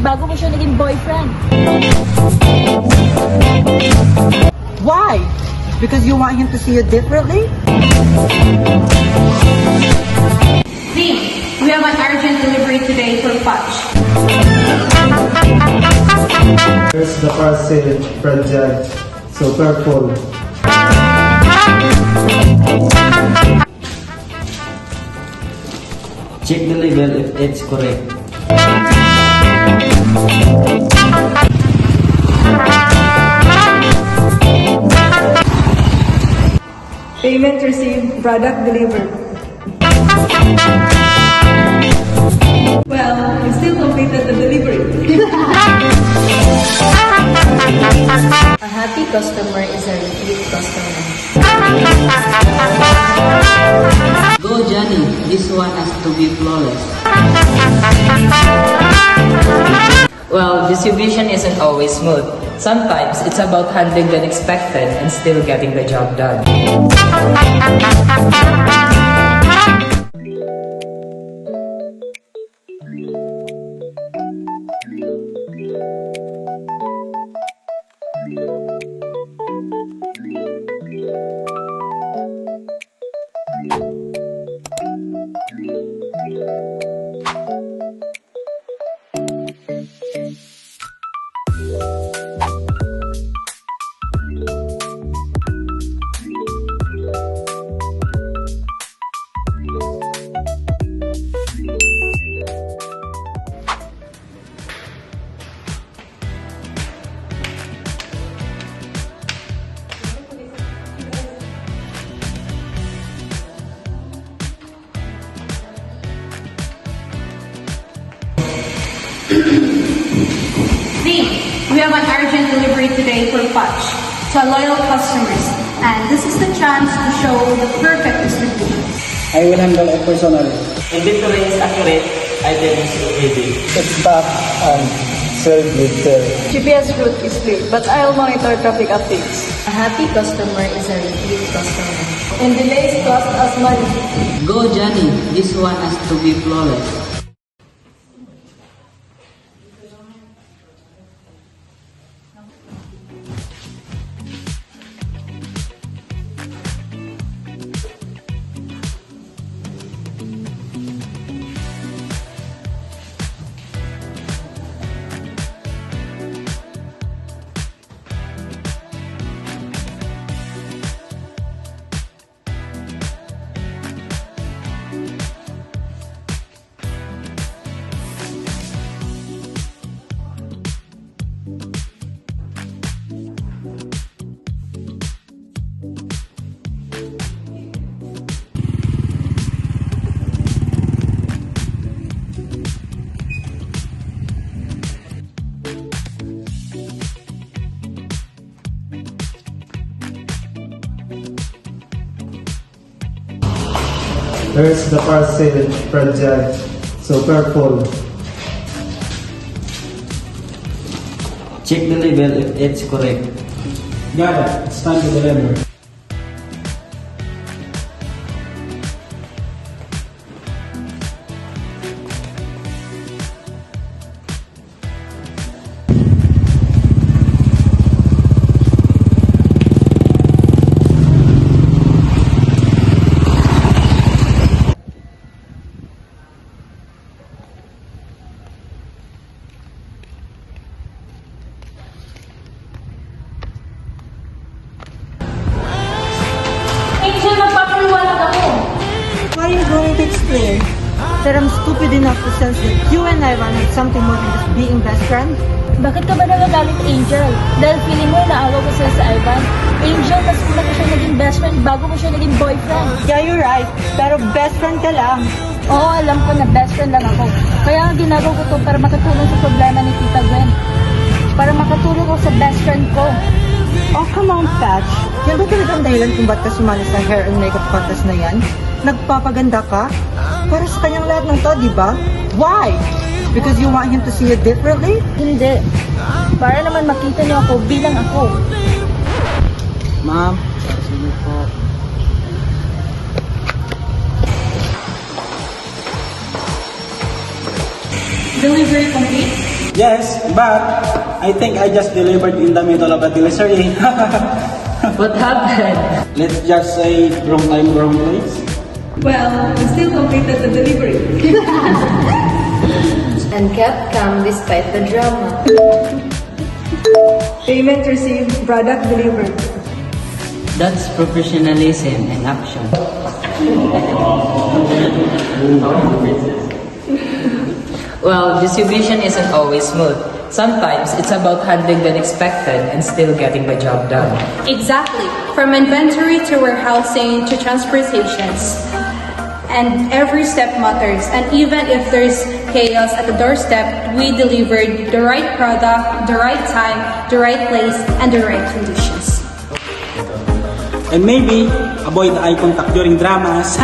bago mo siya naging boyfriend. Why? Because you want him to see you differently? Dean, we have an urgent delivery today for Patch. Here's the parcel, fragile, so careful. Check the label if it's correct. Payment received, product delivered. Well, you still completed the delivery. A happy customer is a repeat customer. Go Johnny, this one has to be flawless. Well, distribution isn't always smooth. Sometimes it's about handling the unexpected and still getting the job done. Dean, we have an urgent delivery today for Patch to our loyal customers. And this is the chance to show the perfect distribution. I will handle it personally. Inventory is accurate, items ready. It's back and served with care. GPS route is clear, but I'll monitor traffic updates. A happy customer is a repeat customer. And delays cost us money. Go Johnny, this one has to be flawless. Here's the parcel, fragile, so careful. Check the label if it's correct. Got it. It's time to deliver. Angel, magpapaliwanag ako. What are you going to explain? That I'm stupid enough to sense that you and Ivan had something more than just being best friends? Bakit ka ba nagagalit, Angel? Dahil feeling mo naawa ko sa'yo sa Ivan? Angel, mas una ko siya naging best friend bago mo siya naging boyfriend. Yeah, you're right. Pero best friend ka lang. Oo, alam ko na best friend lang ako. Kaya ang ginagawa ko to para makatulong sa problema ni Tita Gwen. Para makatulong ko sa best friend ko. Oh, come on, Patch. Yan ba talagang dahilan kung ba't ka sumali sa hair and makeup contest na yan? Nagpapaganda ka? Para sa kanyang lahat ng to, di ba? Why? Because you want him to see you differently? Hindi. Para naman makita niyo ako bilang ako. Ma'am, sige po. Delivery complete. Yes, but I think I just delivered in the middle of a delivery. What happened? Let's just say wrong time, wrong place. Well, we still completed the delivery. And kept calm despite the drama. Payment received, product delivered. That's professionalism in action. Well, distribution isn't always smooth. Sometimes it's about handling the unexpected and still getting the job done. Exactly. From inventory to warehousing to transportations. And every step matters. And even if there's chaos at the doorstep, we delivered the right product, the right time, the right place, and the right conditions. And maybe avoid eye contact during dramas.